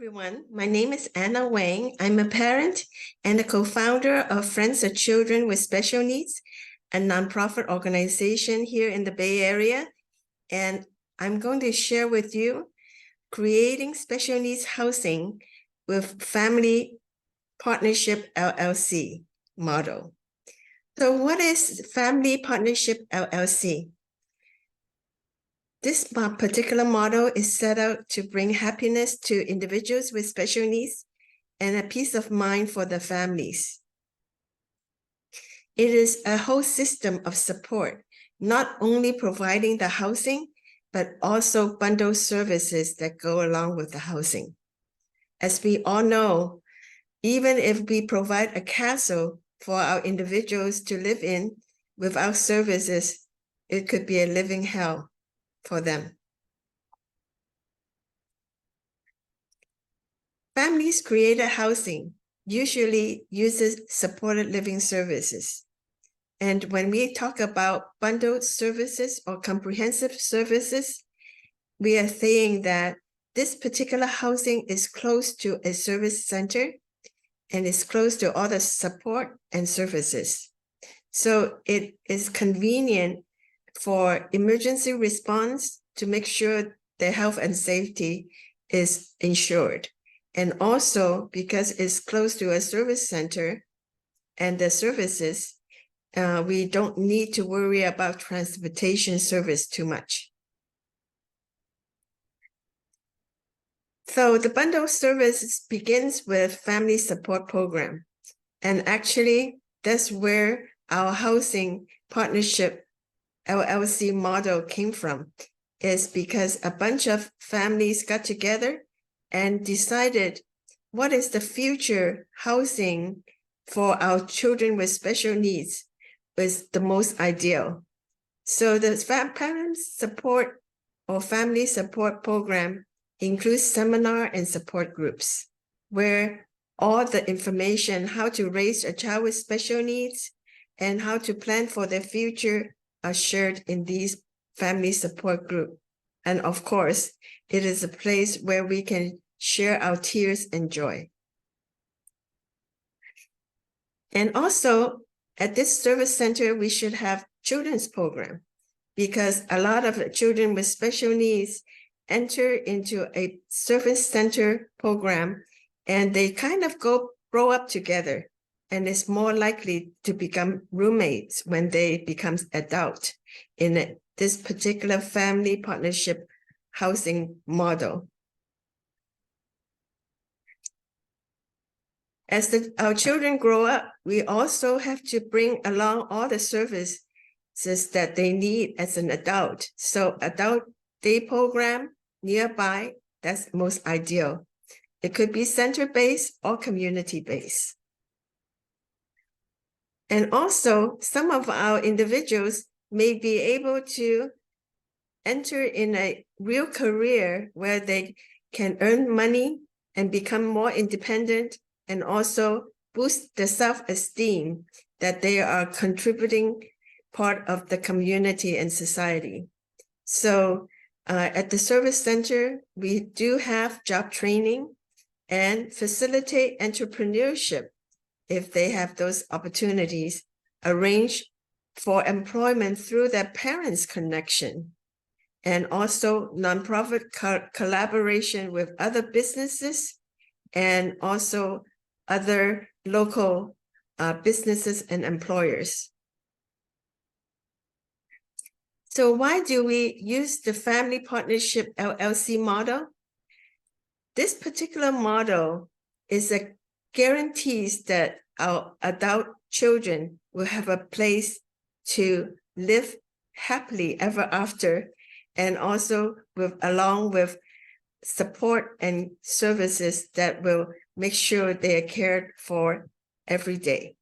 everyone. My name is Anna Wang. I'm a parent and a co-founder of Friends of Children with Special Needs, a nonprofit organization here in the Bay Area. And I'm going to share with you creating special needs housing with Family Partnership LLC model. So what is Family Partnership LLC? This particular model is set out to bring happiness to individuals with special needs and a peace of mind for their families. It is a whole system of support, not only providing the housing, but also bundle services that go along with the housing. As we all know, even if we provide a castle for our individuals to live in without services, it could be a living hell for them. Families created housing usually uses supported living services. And when we talk about bundled services or comprehensive services, we are saying that this particular housing is close to a service center and is close to all the support and services. So it is convenient for emergency response to make sure their health and safety is ensured. And also because it's close to a service center and the services, we don't need to worry about transportation service too much. So the bundle service begins with family support program. And actually, that's where our housing partnership LLC model came from, is because a bunch of families got together and decided what is the future housing for our children with special needs was the most ideal. So the parent support or family support program includes seminar and support groups where all the information, how to raise a child with special needs and how to plan for their future are shared in these family support group. And of course, it is a place where we can share our tears and joy. And also at this service center, we should have children's program because a lot of children with special needs enter into a service center program and they kind of grow up together. And it's more likely to become roommates when they become adult in this particular family partnership housing model. As our children grow up, we also have to bring along all the services that they need as an adult. So adult day program nearby, that's most ideal. It could be center-based or community-based. And also, some of our individuals may be able to enter in a real career where they can earn money and become more independent and also boost the self-esteem that they are contributing part of the community and society. So at the service center, we do have job training and facilitate entrepreneurship if they have those opportunities, arrange for employment through their parents' connection, and also nonprofit collaboration with other businesses and also other local businesses and employers. So why do we use the Family Partnership LLC model? This particular model is a guarantees that our adult children will have a place to live happily ever after, and also along with support and services that will make sure they are cared for every day.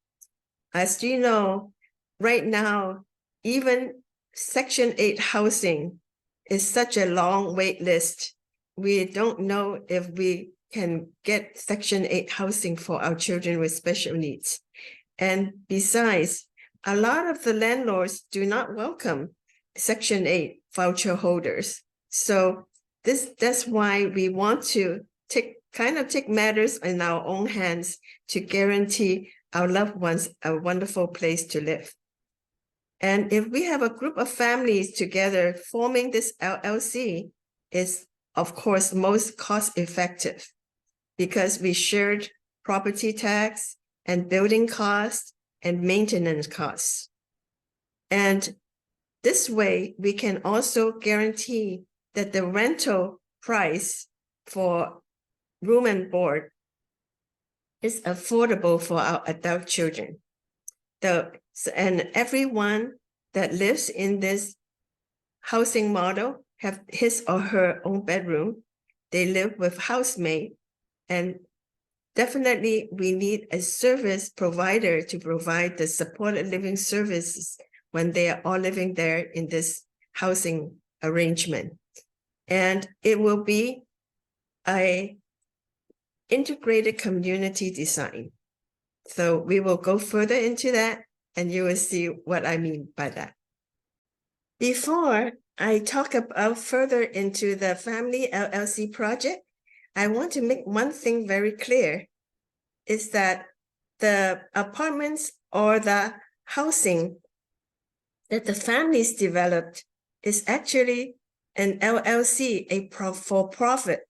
As you know, right now, even Section 8 housing is such a long wait list. We don't know if we can get Section 8 housing for our children with special needs. And besides, a lot of the landlords do not welcome Section 8 voucher holders. So that's why we want to take kind of take matters in our own hands to guarantee our loved ones a wonderful place to live. And if we have a group of families together, forming this LLC is, of course, most cost-effective because we shared property tax and building costs and maintenance costs. And this way, we can also guarantee that the rental price for room and board is affordable for our adult children. And everyone that lives in this housing model have his or her own bedroom. They live with housemate, and definitely we need a service provider to provide the supported living services when they are all living there in this housing arrangement. And it will be an integrated community design. So we will go further into that, and you will see what I mean by that. Before I talk about further into the Family LLC project, I want to make one thing very clear, is that the apartments or the housing that the families developed is actually an LLC, a for-profit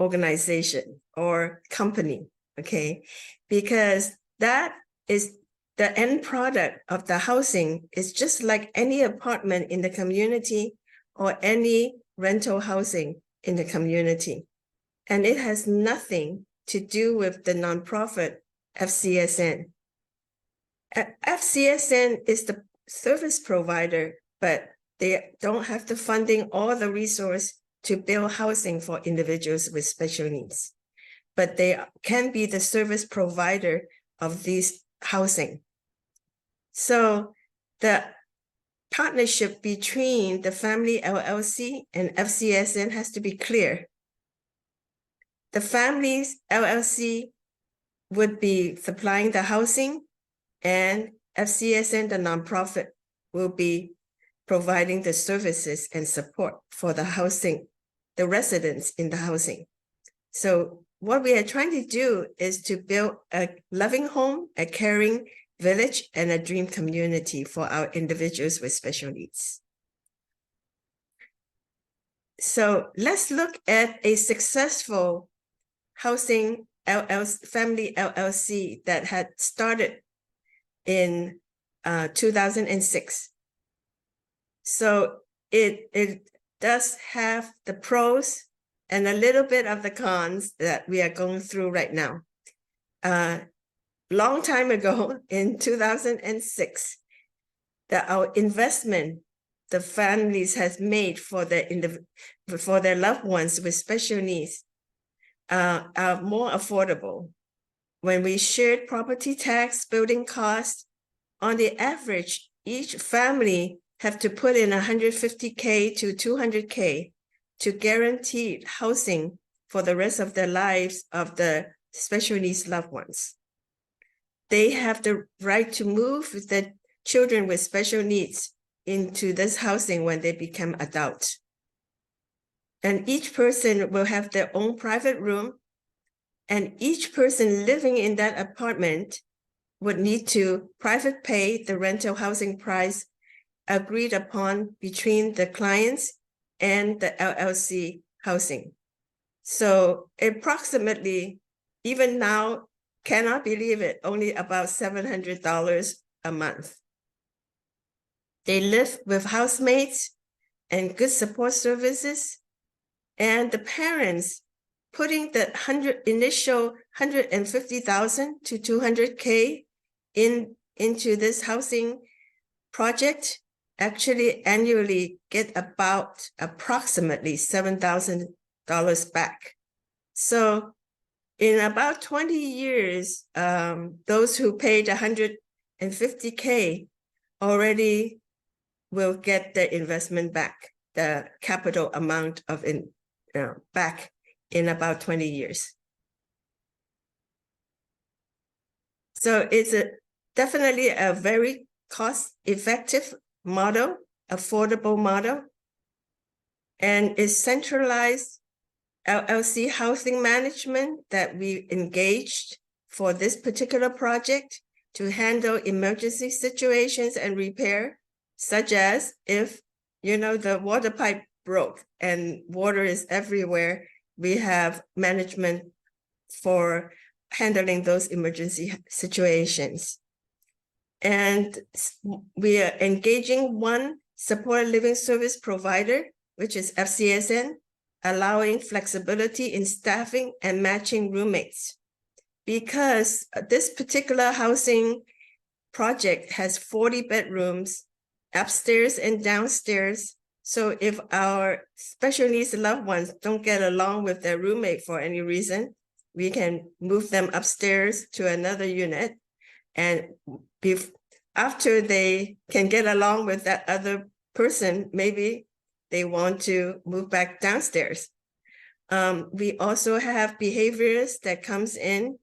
organization or company, okay? Because that is the end product of the housing is just like any apartment in the community or any rental housing in the community. And it has nothing to do with the nonprofit FCSN. FCSN is the service provider, but they don't have the funding or the resource to build housing for individuals with special needs. But they can be the service provider of these housing. So the partnership between the Family LLC and FCSN has to be clear. The Families LLC would be supplying the housing, and FCSN, the nonprofit, will be providing the services and support for the housing, the residents in the housing. So what we are trying to do is to build a loving home, a caring village, and a dream community for our individuals with special needs. So let's look at a successful housing LLC, Family LLC that had started in 2006. So it does have the pros and a little bit of the cons that we are going through right now. Long time ago, in 2006, our investment the families has made for their loved ones with special needs are more affordable. When we shared property tax, building costs, on the average, each family have to put in $150K to $200K to guarantee housing for the rest of their lives of the special needs loved ones. They have the right to move the children with special needs into this housing when they become adults. And each person will have their own private room, and each person living in that apartment would need to private pay the rental housing price agreed upon between the clients and the LLC housing. So approximately, even now, cannot believe it, only about $700 a month. They live with housemates and good support services, and the parents putting the initial $150,000 to $200K into this housing project actually annually get about approximately $7,000 back. So in about 20 years, those who paid $150K already will get the investment back, the capital amount of back in about 20 years. So it's definitely a very cost-effective model, affordable model, and is centralized LLC Housing Management that we engaged for this particular project to handle emergency situations and repair, such as if, the water pipe broke and water is everywhere, we have management for handling those emergency situations. And we are engaging one supported living service provider, which is FCSN, allowing flexibility in staffing and matching roommates. Because this particular housing project has 40 bedrooms, upstairs and downstairs. So if our special needs loved ones don't get along with their roommate for any reason, we can move them upstairs to another unit. And after they can get along with that other person, maybe they want to move back downstairs. We also have behaviorists that comes in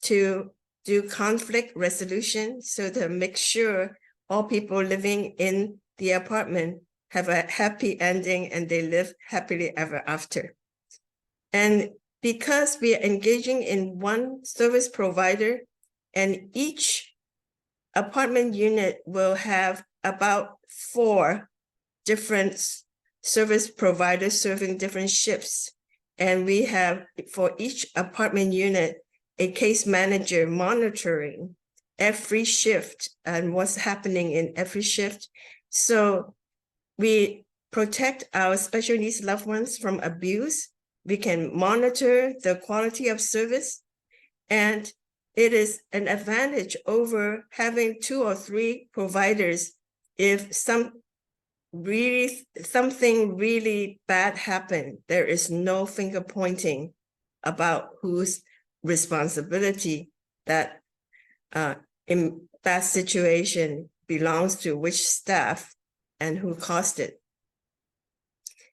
to do conflict resolution, so to make sure all people living in the apartment have a happy ending and they live happily ever after. And because we are engaging in one service provider, and each apartment unit will have about 4 different service providers serving different shifts. And we have, for each apartment unit, a case manager monitoring every shift and what's happening in every shift. So we protect our special needs loved ones from abuse. We can monitor the quality of service, and it is an advantage over having 2 or 3 providers. If something really bad happened, there is no finger pointing about whose responsibility that in that situation belongs to which staff and who caused it.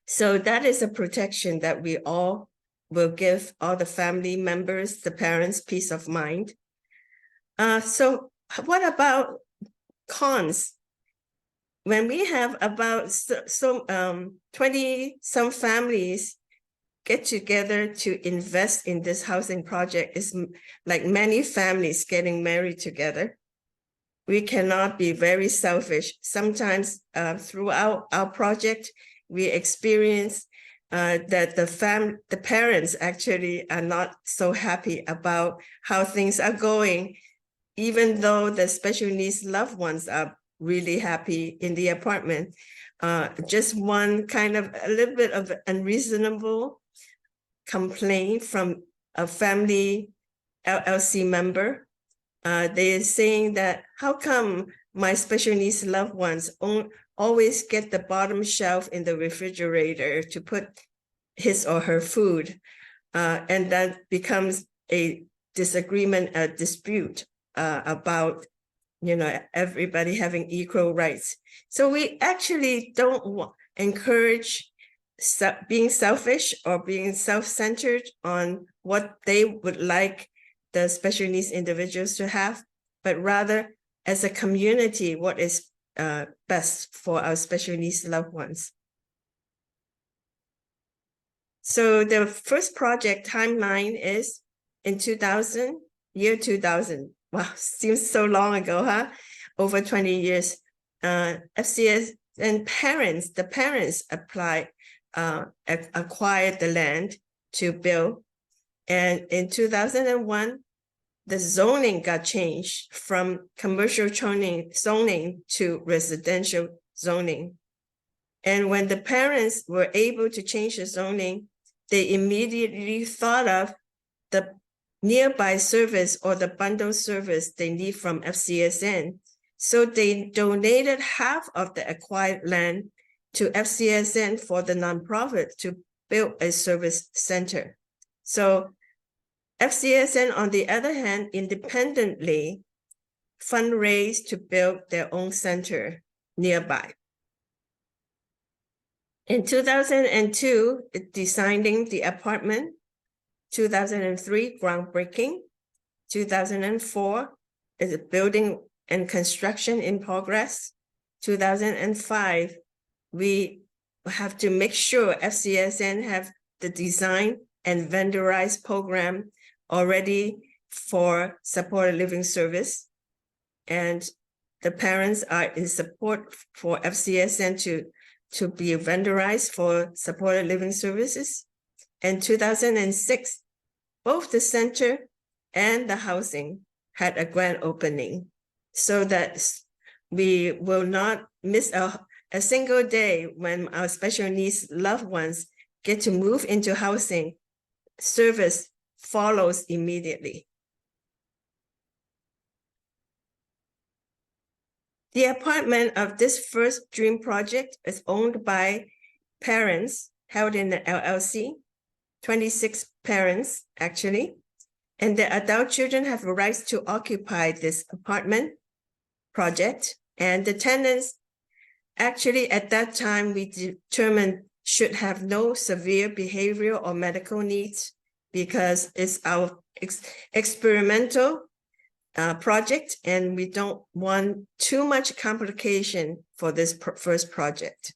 So that is a protection that we all will give all the family members, the parents, peace of mind. So what about cons? When we have about 20 some families get together to invest in this housing project, is like many families getting married together. We cannot be very selfish. Sometimes throughout our project, we experience that the parents actually are not so happy about how things are going, even though the special needs loved ones are really happy in the apartment. Just one kind of a little bit of unreasonable complaint from a family LLC member. They are saying that, how come my special needs loved ones always get the bottom shelf in the refrigerator to put his or her food? And that becomes a disagreement, a dispute about, everybody having equal rights. So we actually don't encourage being selfish or being self-centered on what they would like the special needs individuals to have, but rather as a community, what is best for our special needs loved ones. So the first project timeline is in 2000, year 2000. Wow, seems so long ago, huh? Over 20 years. FCS and the parents acquired the land to build. And in 2001, the zoning got changed from commercial zoning to residential zoning. And when the parents were able to change the zoning, they immediately thought of the nearby service or the bundle service they need from FCSN. So they donated half of the acquired land to FCSN for the nonprofit to build a service center. So FCSN, on the other hand, independently fundraised to build their own center nearby. In 2002, designing the apartment. 2003, groundbreaking. 2004, is a building and construction in progress. 2005, we have to make sure FCSN have the design and vendorized program already for supported living service. And the parents are in support for FCSN to be vendorized for supported living services. In 2006, both the center and the housing had a grand opening, so that we will not miss a single day when our special needs loved ones get to move into housing. Service follows immediately. The apartment of this first dream project is owned by parents held in the LLC, 26 parents actually, and the adult children have the rights to occupy this apartment project. And the tenants, actually at that time, we determined should have no severe behavioral or medical needs because it's our experimental project, and we don't want too much complication for this first project.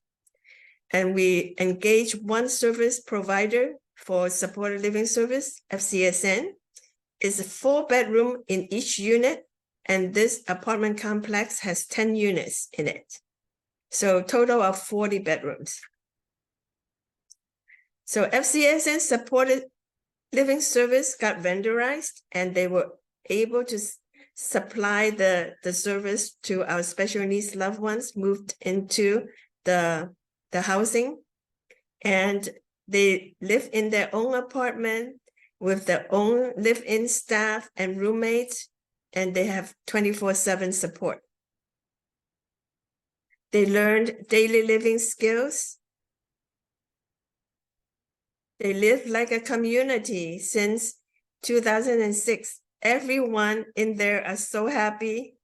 And we engage one service provider for supported living service, FCSN. It's a 4-bedroom in each unit, and this apartment complex has 10 units in it. So total of 40 bedrooms. So FCSN supported living service got vendorized, and they were able to supply the service to our special needs loved ones moved into the housing. And they live in their own apartment with their own live-in staff and roommates, and they have 24/7 support. They learned daily living skills. They live like a community since 2006. Everyone in there are so happy.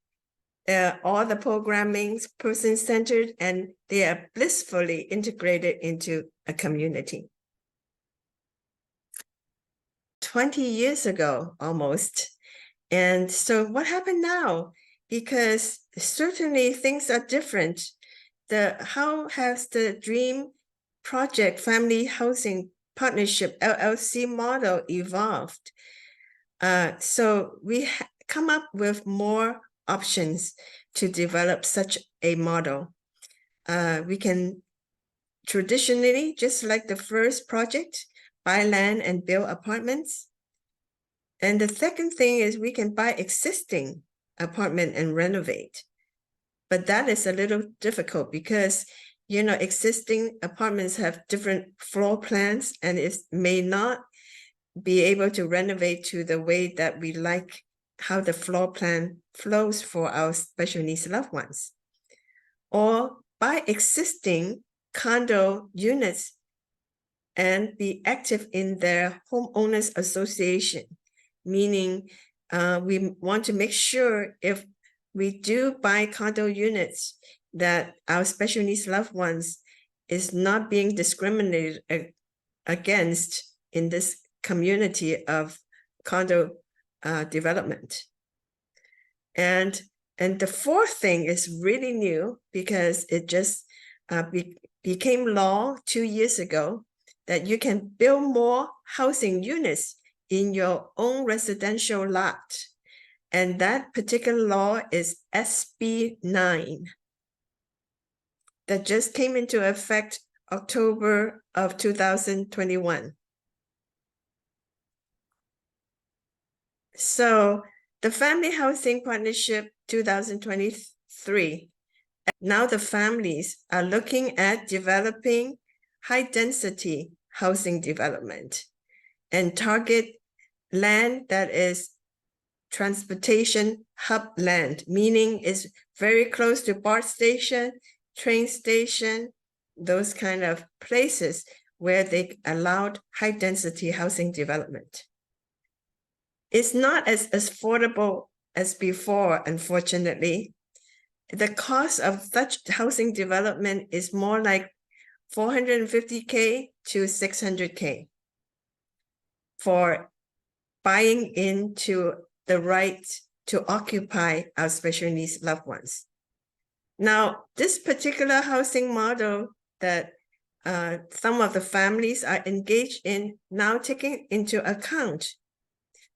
All the programming's person-centered, and they are blissfully integrated into a community. 20 years ago, almost. And so what happened now? Because certainly things are different. How has the Dream Project Family Housing Partnership LLC model evolved? So we come up with more options to develop such a model. We can traditionally, just like the first project, buy land and build apartments. And the second thing is we can buy existing apartment and renovate. But that is a little difficult because, you know, existing apartments have different floor plans, and it may not be able to renovate to the way that we like how the floor plan flows for our special needs loved ones. Or buy existing condo units and be active in their homeowners association, meaning we want to make sure if we do buy condo units that our special needs loved ones is not being discriminated against in this community of condo development. And the fourth thing is really new because it just became law 2 years ago that you can build more housing units in your own residential lot. And that particular law is SB 9 that just came into effect October of 2021. So the Family Housing Partnership 2023, now the families are looking at developing high-density housing development and target land that is transportation hub land, meaning it's very close to BART station, train station, those kind of places where they allowed high-density housing development. It's not as affordable as before, unfortunately. The cost of such housing development is more like $450K to $600K for buying into the right to occupy our special needs loved ones. Now, this particular housing model that some of the families are engaged in now taking into account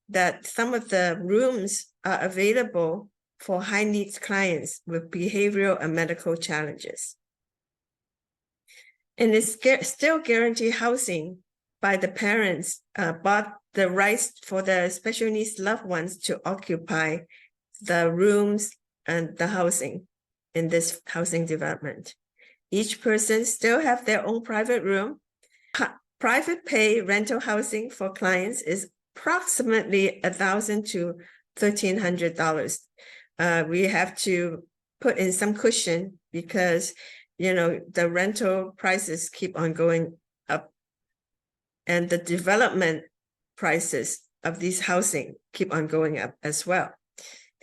that some of the rooms are available for high needs clients with behavioral and medical challenges. And it's still guarantee housing by the parents, but the rights for the special needs loved ones to occupy the rooms and the housing in this housing development. Each person still have their own private room. Private pay rental housing for clients is approximately $1,000 to $1,300. We have to put in some cushion because, you know, the rental prices keep on going up, and the development prices of these housing keep on going up as well.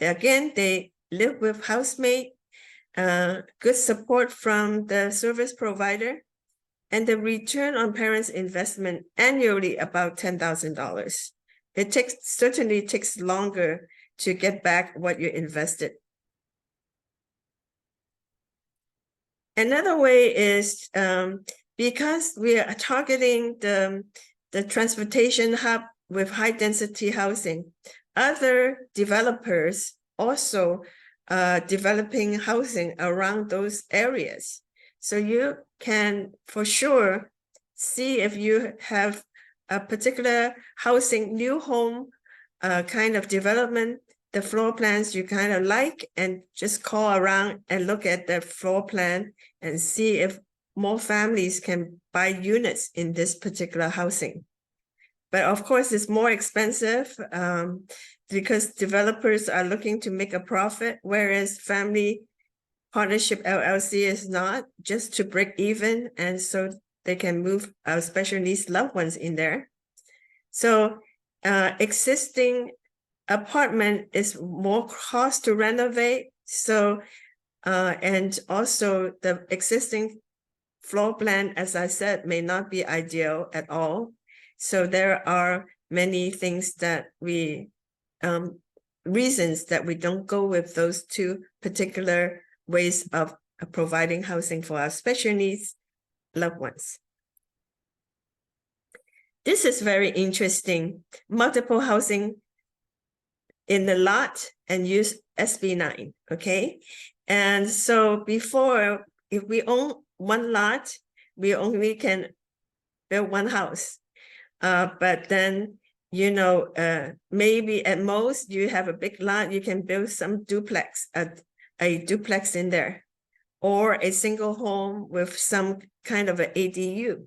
Again, they live with housemate, good support from the service provider, and the return on parents' investment annually about $10,000. It certainly takes longer to get back what you invested. Another way is because we are targeting the transportation hub with high density housing, other developers also developing housing around those areas. So you can for sure see if you have a particular housing, new home kind of development, the floor plans you kind of like, and just call around and look at the floor plan and see if more families can buy units in this particular housing. But of course, it's more expensive because developers are looking to make a profit, whereas Family Partnership LLC is not, just to break even, and so they can move our special needs loved ones in there. So existing apartment is more cost to renovate. So and also the existing floor plan, as I said, may not be ideal at all. So there are many things that we reasons that we don't go with those two particular ways of providing housing for our special needs loved ones. This is very interesting. Multiple housing in the lot and use SB9, okay? And so before, if we own one lot, we only can build one house. But then, you know, maybe at most you have a big lot, you can build some duplex, a duplex in there, or a single home with some kind of an ADU.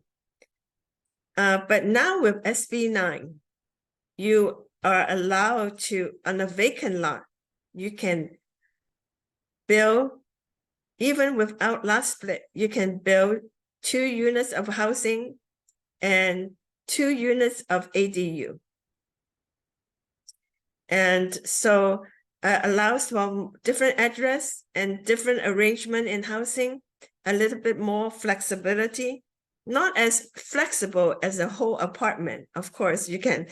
But now with SB9, you are allowed to, on a vacant lot, you can build, even without lot split, you can build 2 units of housing and 2 units of ADU. And so allows for different address and different arrangement in housing, a little bit more flexibility, not as flexible as a whole apartment. Of course, you can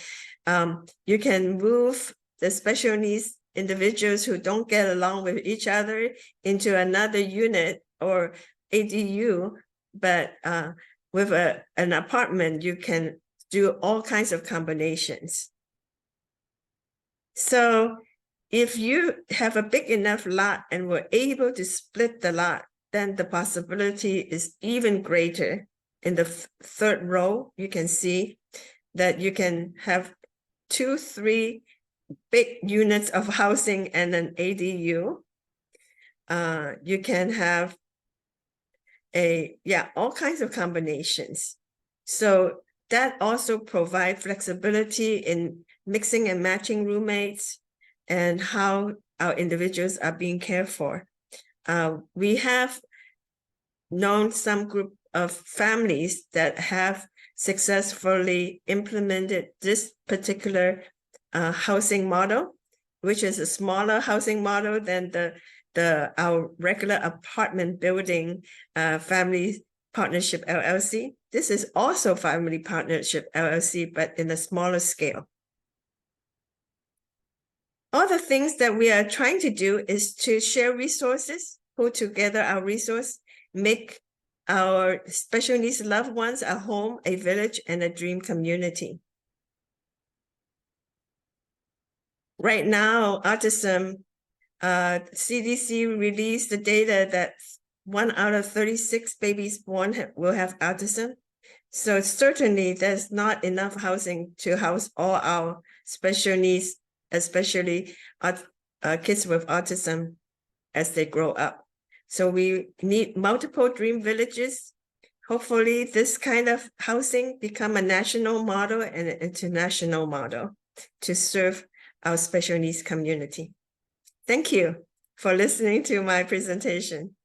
move the special needs individuals who don't get along with each other into another unit or ADU, but with an apartment, you can do all kinds of combinations. So if you have a big enough lot and were able to split the lot, then the possibility is even greater. In the third row, you can see that you can have 2, 3 big units of housing and an ADU. You can have all kinds of combinations. So that also provides flexibility in mixing and matching roommates and how our individuals are being cared for. We have known some group of families that have successfully implemented this particular housing model, which is a smaller housing model than our regular apartment building Family Partnership LLC. This is also Family Partnership LLC, but in a smaller scale. All the things that we are trying to do is to share resources, pull together our resource, make our special needs loved ones a home, a village, and a dream community. Right now, autism, CDC released the data that 1 out of 36 babies born will have autism. So certainly there's not enough housing to house all our special needs, especially kids with autism as they grow up. So we need multiple dream villages. Hopefully this kind of housing become a national model and an international model to serve our special needs community. Thank you for listening to my presentation.